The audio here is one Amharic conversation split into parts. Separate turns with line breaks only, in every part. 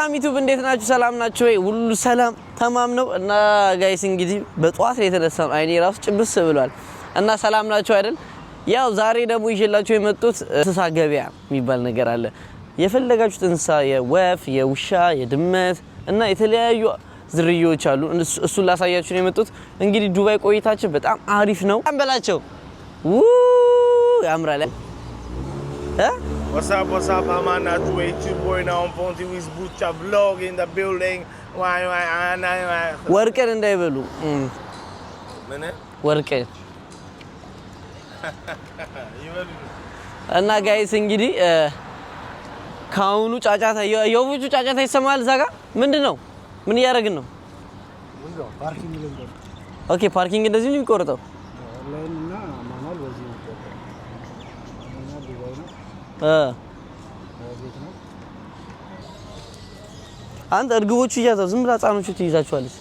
ሰላም ዩቲዩብ እንዴት ናችሁ? ሰላም ናችሁ ወይ? ሁሉ ሰላም ተማም ነው እና ጋይስ እንግዲህ በጧት ላይ የተነሳው አይኔ ራስ ጭብስ ብሏል እና ሰላም ናችሁ አይደል? ያው ዛሬ ደግሞ ይዤላችሁ የመጡት እንስሳ ገበያ የሚባል ነገር አለ። የፈለጋችሁት እንስሳ የወፍ፣ የውሻ፣ የድመት እና የተለያዩ ዝርያዎች አሉ። እሱን ላሳያችሁ ነው የመጡት። እንግዲህ ዱባይ ቆይታችን በጣም አሪፍ ነው። አንበላቸው ያምራል።
What's up, I'm at the way to boy now on Ponty with Butcha vlog in the building.
ወርቅን እንዳይበሉ
ምን
ወርቅን እና ጋይስ እንግዲህ ካሁኑ ጫጫታ የወፉ ጫጫታ ይሰማል። እዛ ጋር ምንድነው? ምን እያደረግን ነው?
ፓርኪንግ ልንቆርጥ።
ኦኬ ፓርኪንግ እንደዚህ ነው የሚቆርጠው።
ላይንና ማኑዋል በዚህ ነው የሚቆርጠው።
አንተ እርግቦቹ እያዛው ዝም ብላ ህፃኖቹ ትይዛቸዋለች።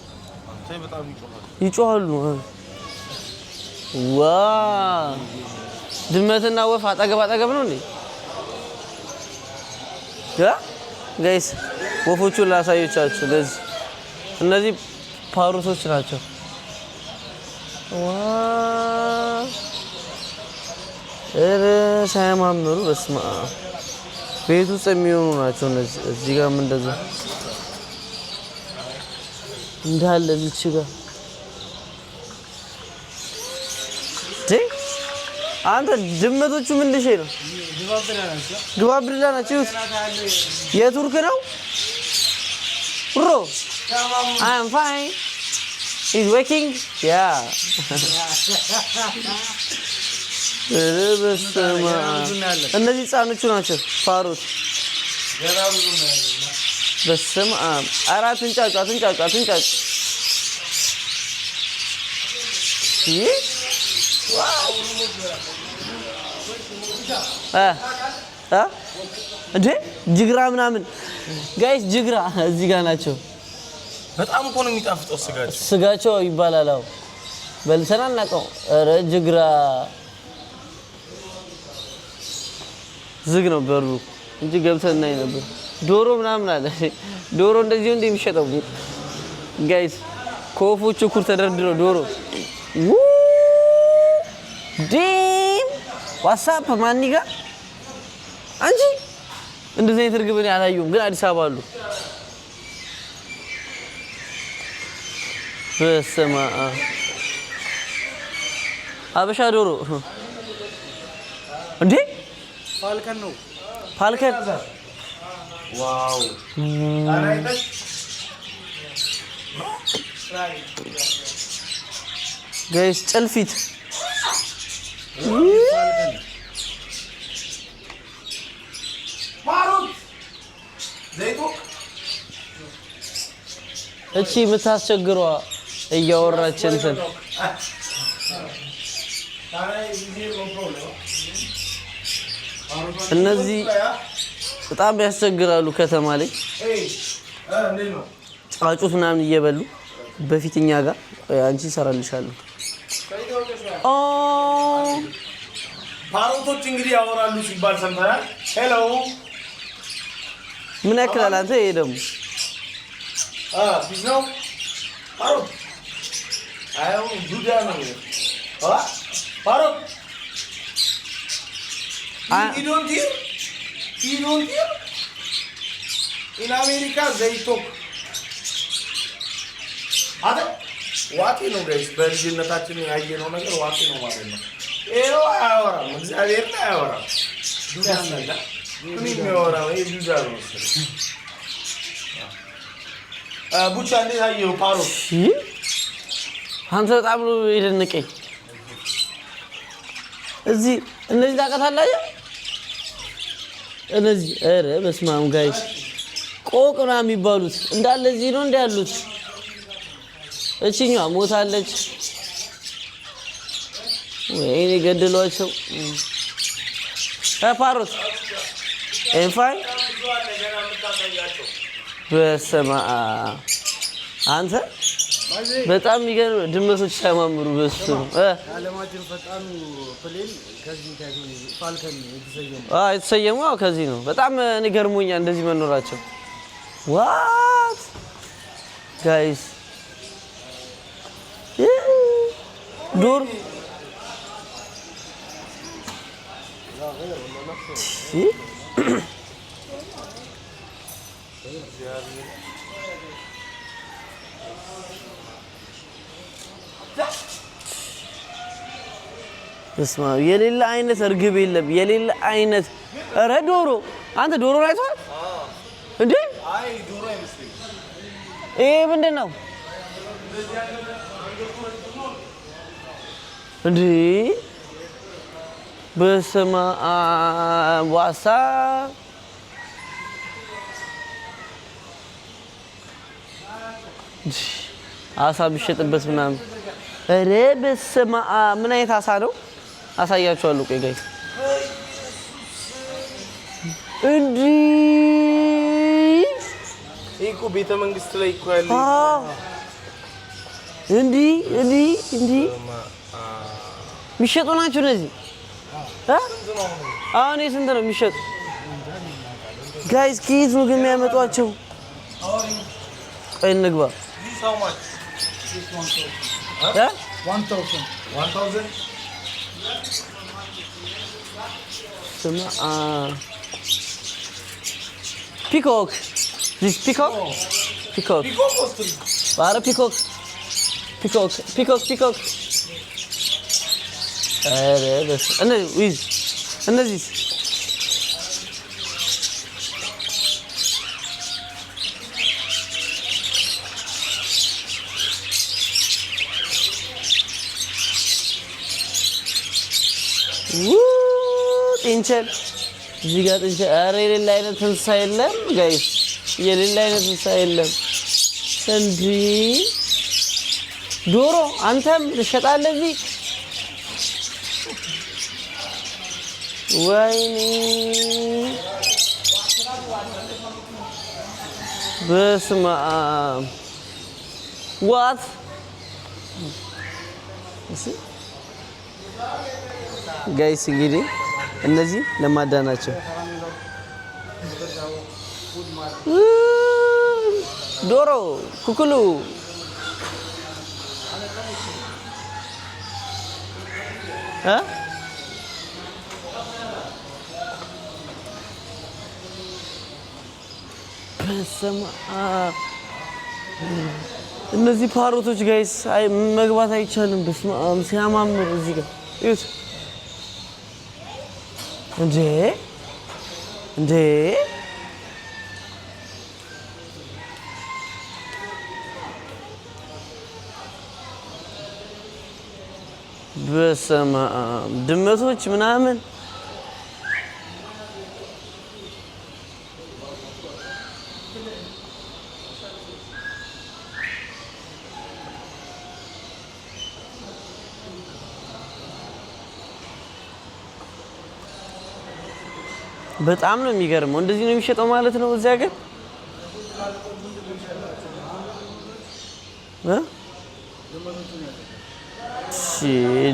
በጣም
ይጮሃሉ። ዋው ድመትና ወፍ አጠገብ ነው እንዴ? ጋይስ ወፎቹን ላሳየቻችሁ። እነዚህ ፓሮቶች ናቸው። ዋው ሳያማምሩ በስመ አብ ቤት ውስጥ የሚሆኑ ናቸው እነዚህ። እዚህ ጋር ምን እንደዛ እንዳለ እዚህ ጋር አንተ ድመቶቹ ምን ልሼ ነው? ግባብላ ናቸው። የቱርክ ነው ብሮ? I'm fine. He's working. Yeah. እነዚህ ህፃኖቹ ናቸው ፓሮት። በስመ አብ አራት እንጫጩ እንዴ ጅግራ ምናምን ጋይስ ጅግራ እዚህ ጋር ናቸው።
በጣም እኮ ነው የሚጣፍጠው
ስጋቸው ይባላል። አዎ በልተና እናቀው። ኧረ ጅግራ ዝግ ነው በሩ እንጂ ገብተን እናይ ነበር። ዶሮ ምናምን አለ። ዶሮ እንደዚህ እንደ የሚሸጠው ጋይስ ኮፎቹ ኩር ተደርድረው ዶሮ ዲም ዋትስአፕ ማን ይጋ አንቺ እንደዚህ አይነት እርግብን ያላየሁም፣ ግን አዲስ አበባ አሉ። በስመ አብ አበሻ ዶሮ እንዴ
ፋልከን ነው
ፋልከን።
ዋው
ጋይስ ጨልፊት እቺ የምታስቸግረዋ እያወራች እንትን እነዚህ በጣም ያስቸግራሉ። ከተማ ላይ ጫጩት ምናምን እየበሉ በፊትኛ ጋር አንቺ ይሰራልሻለሁ።
ፓሮቶች እንግዲህ ያወራሉ ሲባል ሰምተናል። ሄሎ
ምን ያክላል አንተ? ይሄ ደግሞ
ቢዝ ነው ፓሮት። አው ዱዳ ነው ፓሮት። You don't hear? In America they talk. ዋቂ ነው ጋይስ። በልጅነታችን ያየነው ነገር ዋቂ ነው ማለት ነው። ይሄው አያወራም፣ እግዚአብሔር ላይ አያወራም። ዱዳ ነው ምን የሚያወራው? ይሄ ዱዳ ነው መሰለኝ። ቡቻ እንዴት አየኸው ፓሮት?
አንተ በጣም ነው የደነቀኝ። እዚህ እነዚህ ታውቃታላችሁ? እነዚህ ኧረ በስመ አብ ጋይስ ቆቅ ነው የሚባሉት እንዳለ እዚህ ነው እንደ ያሉት። እቺኛዋ ሞታለች። ወይኔ ገደሏቸው። ፓሮት ኤንፋይ በስመ አብ አንተ በጣም የሚገርም ድመቶች ሳይማምሩ በሱ
ዓለማችን ፈጣኑ ፕሌን ከዚህ ታይቶ ፋልከን የተሰየመው
የተሰየመው ከዚህ ነው። በጣም ንገርሞኛ እንደዚህ መኖራቸው። ዋት ጋይስ ዶሮ በስመ አብ የሌለ አይነት እርግብ የለም። የሌለ አይነት ኧረ ዶሮ አንተ ዶሮ አይተኸዋል እንዴ?
አይ ዶሮ አይመስለኝም።
ይሄ ምንድን ነው እንዴ? በስመ አብ ዋሳ አሳ ቢሸጥበት ምናምን። ኧረ በስመ አብ ምን አይነት አሳ ነው? አሳያችኋለሁ። ቆይ ጋይስ እንዲህ
እኮ ቤተ መንግስት ላይ እኮ ያለ
እንዲህ የሚሸጡ ናቸው እነዚህ። አሁን ስንት ነው የሚሸጡ? ጋይስ ከየት ነው ግን የሚያመጧቸው? ቆይ እንግባ። ፒኮክ ዚስ ፒኮክ ኧረ ፒኮክ ኧረ እነዚህ ጥንቸል እዚህ ጋር ጥንቸል። ኧረ የሌለ አይነት እንስሳ የለም ጋይስ፣ የሌለ አይነት እንስሳ የለም። እንዲህ ዶሮ አንተም ትሸጣለህ እዚህ? ወይኔ በስመ አብ ዋት ጋይስ እንግዲህ እነዚህ ለማዳ ናቸው። ዶሮ ኩኩሉ በስመ አብ እነዚህ ፓሮቶች ጋይስ አይ መግባት አይቻልም። በስመ አብ ሲያማምሩ እዚህ ጋር እዩት። እንዴ በስመ አብ ድመቶች ምናምን በጣም ነው የሚገርመው። እንደዚህ ነው የሚሸጠው ማለት ነው እዚያ ሀገር።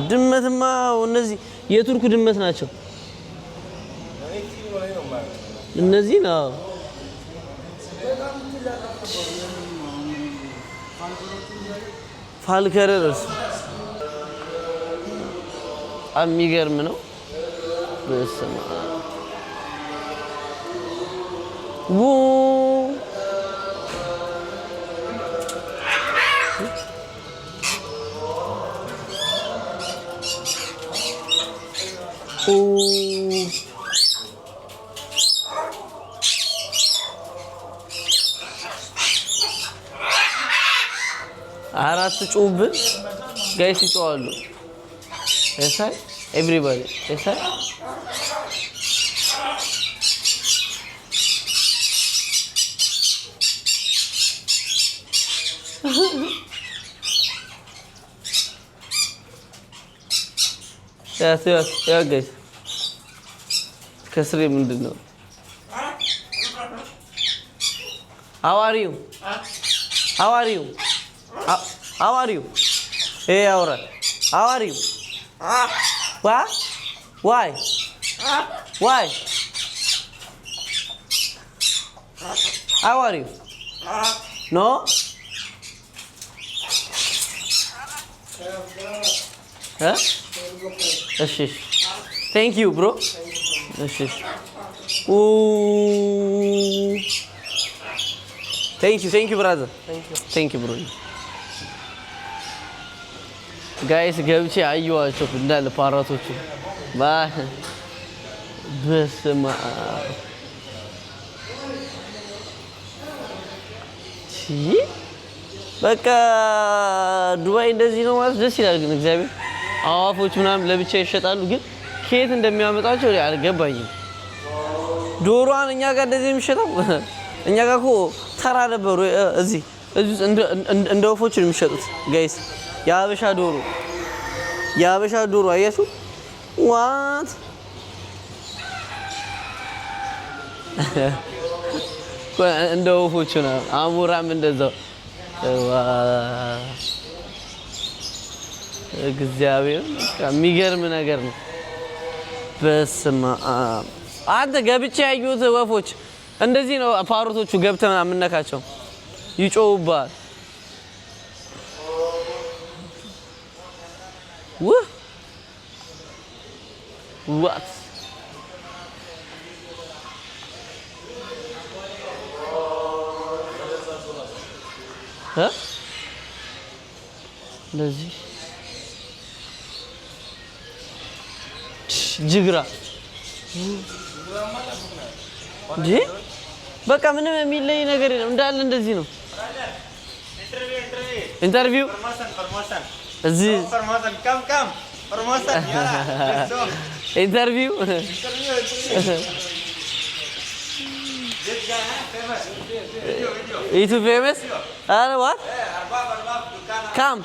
ድመትማ እነዚህ የቱርክ ድመት ናቸው እነዚህ ነው። ፋልከረርስ በጣም የሚገርም ነው። በስመ አብ አራት ጩብን ጋይስ ይጮዋሉ። እሳይ ኤቭሪባዲ እሳይ ያ ጋይስ ከስሬ ምንድን ነው? How are you? Hey, Aura. How are you? What? Why? How are you? ኖ እሺ ቴንክ ዩ ብሮ እሺ ቴንክ ዩ ብራዘር ቴንክ ዩ ብሮ ጋይስ ገብቼ አየኋቸው እንዳለ ፓራቶቹ በስመ አብ በቃ ዱባይ እንደዚህ ነው ማለት ደስ ይላል። ግን እግዚአብሔር አዋፎች ምናምን ለብቻ ይሸጣሉ፣ ግን ከየት እንደሚያመጣቸው አልገባኝም። ዶሮዋን እኛ ጋር እንደዚህ የሚሸጠው እኛ ጋር እኮ ተራ ነበሩ። እዚህ እንደ ወፎች ነው የሚሸጡት ጋይስ። የሀበሻ ዶሮ አያችሁ? ዋት እንደ ወፎች ነው። አሞራም እንደዛው እግዚአብሔር የሚገርም ነገር ነው። በስመ አብ አንተ ገብቼ ያዩት ወፎች እንደዚህ ነው። ፓሮቶቹ ገብተህ ምናምን የምነካቸው ይጮውባል። ዋት እንደዚህ ጅግራ እንጂ በቃ ምንም የሚለይ ነገር የለም። እንዳለ እንደዚህ ነው። ኢንተርቪው እዚህ ኢንተርቪው YouTube famous? What? Come.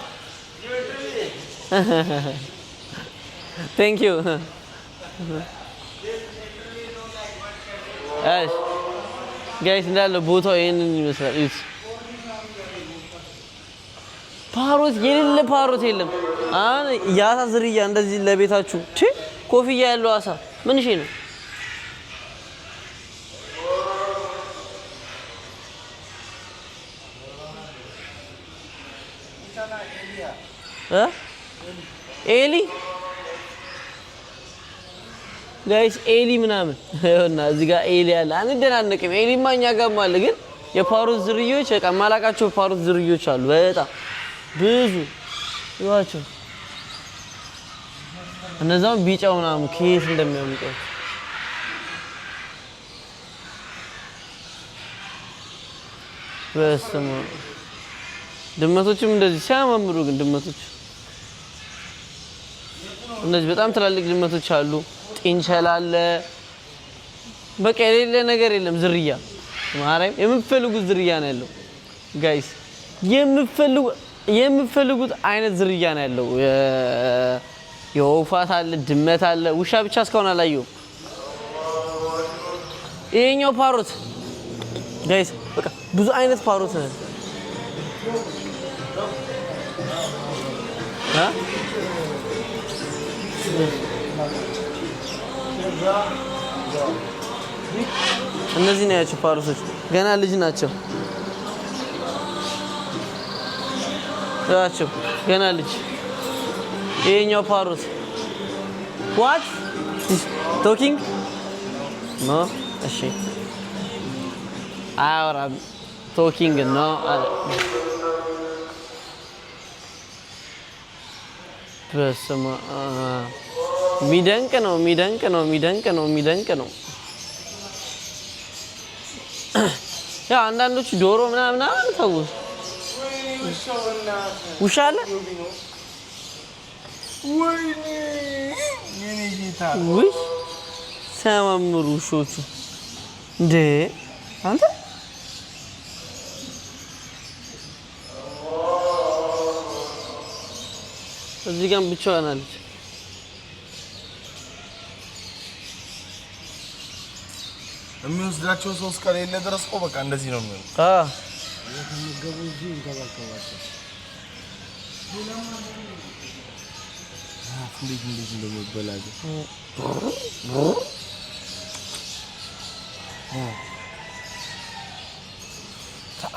Thank you. ጋይስ እንዳለ ቦታው ይሄንን ይመስላል። ፓሮት የሌለ ፓሮት የለም። አሁን የአሳ ዝርያ እንደዚህ ለቤታችሁ ኮፍያ ያለው አሳ ምን እሺ ነው? ኤሊ ጋይስ ኤሊ ምናምን እና እዚህ ጋር ኤሊ አለ። አንደናነቅም። ኤሊማ እኛ ጋርም አለ፣ ግን የፓሮት ዝርያዎች በቃ ማላቃቸው ፓሮት ዝርያዎች አሉ በጣም ብዙ ይዋቸው። እነዛም ቢጫው ምናምን ከየት እንደሚያመጣው በስመ አብ። ድመቶችም እንደዚህ ሲያማምሩ ግን ድመቶች እነዚህ በጣም ትላልቅ ድመቶች አሉ። ጢንቸል አለ። በቃ የሌለ ነገር የለም። ዝርያ ማርያም የምትፈልጉት ዝርያ ነው ያለው ጋይስ። የምትፈልጉት አይነት ዝርያ ነው ያለው። የወፋት አለ፣ ድመት አለ። ውሻ ብቻ እስካሁን አላየሁም። ይሄኛው ፓሮት ጋይስ በቃ ብዙ አይነት ፓሮት ነው። እነዚህ ነው ያቸው ፓሮቶች። ገና ልጅ ናቸው ያቸው ገና ልጅ። ይሄኛው ፓሮት what talking no እሺ አውራም talking no በስመ አብ የሚደንቅ ነው። ያ አንዳንዶቹ ዶሮ ምናምን ተው ውሻ አለ ወይ ሲያማምሩ ውሾቹ እንዴ አንተ እዚህ ጋር ብቻዋን አለች።
የሚወስዳቸው ሰው እስከሌለ ድረስ እኮ በቃ እንደዚህ ነው የሚሆነው።
የተመገቡ እዚህ እንከባከባቸው። እንዴት እንደሚበላሉ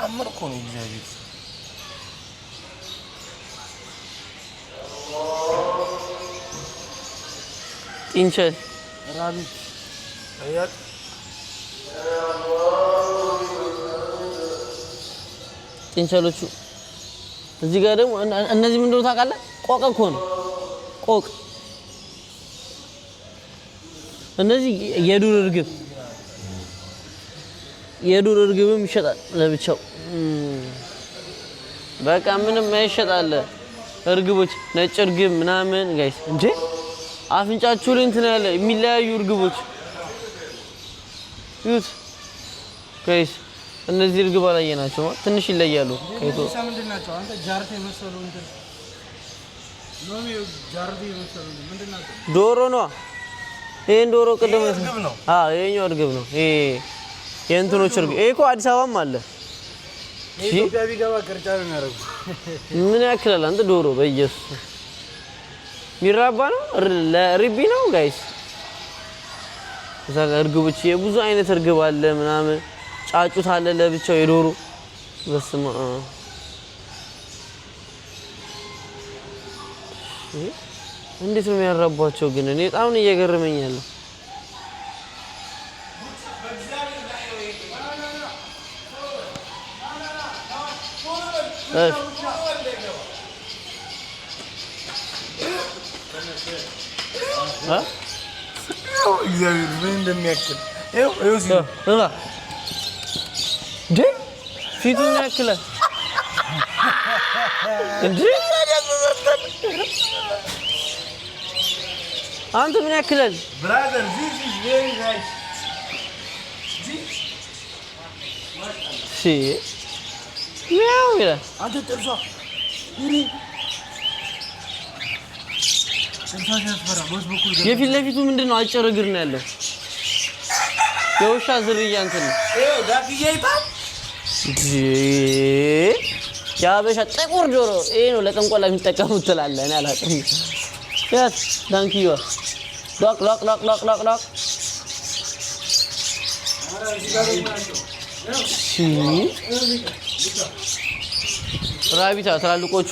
ተአምር እኮ ነው እግዚአብሔር
ጥንቸል
ራቢት
አያት
ጥንቸሎቹ እዚህ ጋር ደግሞ እነዚህ ምንድነው ታውቃለህ? ቆቅ እኮ ነው ቆቅ። እነዚህ የዱር እርግብም ይሸጣል ለብቻው። በቃ ምንም አይሸጣል። እርግቦች ነጭ እርግብ ምናምን ጋይስ እንዴ አፍንጫችሁ ላይ እንትን ያለ የሚለያዩ እርግቦች ዩት ጋይስ እነዚህ እርግብ አላየናቸው ትንሽ ይለያሉ። ከይቶ
ምንድን ናቸው? አንተ ጃርቴ መሰሉ እንትን ነው ጃርቴ መሰሉ ምንድን ናቸው?
ዶሮ ነው። ይሄን ዶሮ ቅድም
እርግብ ነው።
ይሄኛው እርግብ ነው። ይሄ የእንትኖች እርግብ ይሄ እኮ አዲስ አበባም አለ።
ኢትዮጵያ ቢገባ ቅርጫ ነው የሚያደርጉት።
ምን ያክላል አንተ ዶሮ በኢየሱስ ሚራባ ነው ለሪቢ ነው ጋይስ። እዛ እርግቦች የብዙ አይነት እርግብ አለ ምናምን ጫጩት አለ ለብቻው የዶሮ በስመ አብ እንዴት ነው የሚያራቧቸው ግን እኔ በጣም ነው እየገረመኝ ያለው።
እግዚአብሔር ምን እንደሚያክል
እንዴ ፊቱን ያክላል እንዴ አንተ ምን ያክላል
ብራዘር this is very nice
ሚያው ይላል
አንተ ጥርሷ
የፊት ለፊቱ ምንድን ነው አጭር እግር ነው ያለው የውሻ ዝርያ እንትን ነው
ዳክዬ ይባል
የሀበሻ ጥቁር ዶሮ ይሄ ነው ለጥንቆላ የሚጠቀሙት ትላለህ። እኔ አላውቅም። ያት ዳንኪዋ ዶክ ሎክ ሎክ ሎክ ሎክ ሎክ ራቢታ ትላልቆቹ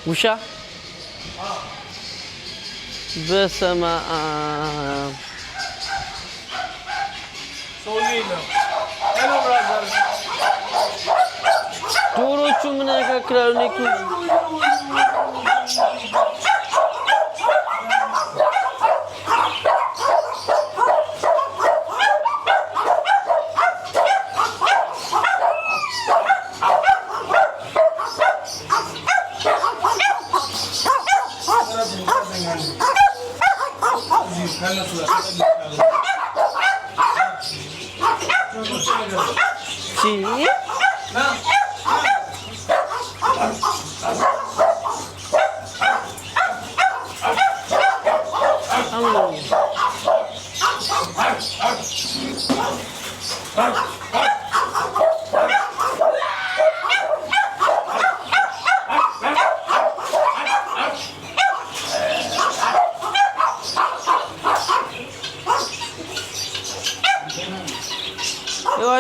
ውሻ በስመ አብ ዶሮቹ ምን ያካክላሉ?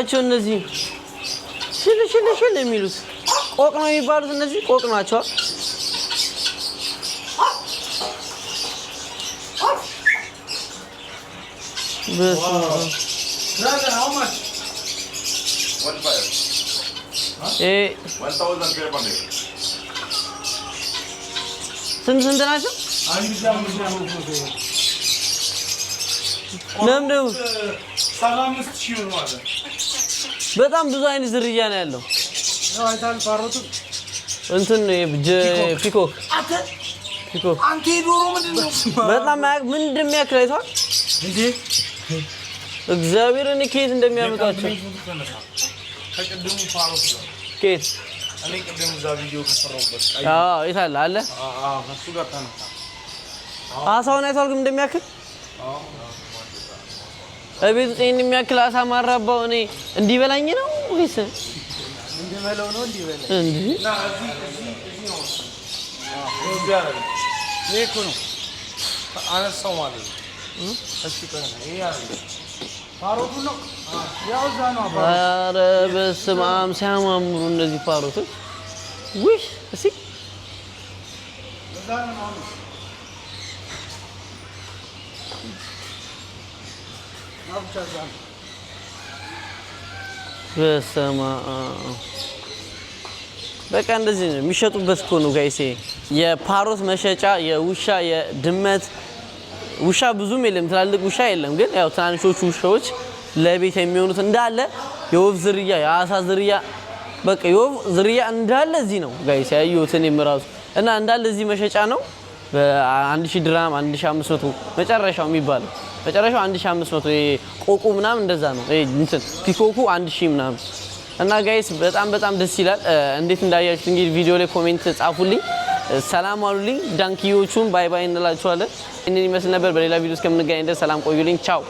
ያቸው እነዚህ ሽል የሚሉት ቆቅ ነው የሚባሉት። እነዚህ ቆቅ ናቸው።
Brother, how much?
1,500.
ስንት ናቸው? ለምንድነው?
75,000 ነው ማለት።
በጣም ብዙ አይነት ዝርያ ነው ያለው።
ነው አይታል ፓሮቱ
እንትን ፒኮክ ፒኮክ
አንተ ዶሮ ምንድነው?
በጣም ምንድነው የሚያክል አይተዋል
እንዴ?
እግዚአብሔርን ከየት እንደሚያመጣቸው
ከቅድሙ ፓሮት ነው።
ከየት
እኔ ቅድም እዛ ቪዲዮ ከሰራሁበት
ይታል አለ
ከሱ ጋር ተነሳ።
አሳውን አይተዋል ግን እንደሚያክል እቤት ውስጥ ይሄን የሚያክል አሳ ማራባው እኔ እንዲበላኝ ነው ወይስ
እንዲበለው ነው? እንዲበለው
እንዴ
እና እዚህ ነው።
ይሄ እኮ ነው
አነሳው ማለት ነው። እስኪ ቆይ ይሄ አይደል
ፓሮቱ ነው ያው እዛ ነው አባ
ኧረ በስመ አብ ሲያማምሩ እነዚህ ፓሮቶች ውይ እስኪ
እዛ ነው አሁን አብቻ እዛ ነው
በስመ አብ በቃ እንደዚህ ነው የሚሸጡበት እኮ ነው ጋይሴ የፓሮት መሸጫ የውሻ የድመት ውሻ ብዙም የለም ትላልቅ ውሻ የለም ግን ያው ትናንሾቹ ውሻዎች ለቤት የሚሆኑት እንዳለ የወፍ ዝርያ የአሳ ዝርያ በቃ የወፍ ዝርያ እንዳለ እዚህ ነው ጋይስ ያዩት እኔም ራሱ እና እንዳለ እዚህ መሸጫ ነው በ1000 ድራም 1500 መጨረሻው የሚባለው መጨረሻው 1500 ቆቁ ምናምን እንደዛ ነው እንትን ፒኮኩ 1000 ምናምን እና ጋይስ በጣም ደስ ይላል እንዴት እንዳያችሁት እንግዲህ ቪዲዮ ላይ ኮሜንት ጻፉልኝ ሰላም አሉልኝ ዳንኪዮቹን ባይ ባይ እንላችኋለን እኔን ይመስል ነበር በሌላ ቪዲዮ እስከምንገናኝ ድረስ ሰላም ቆዩልኝ ቻው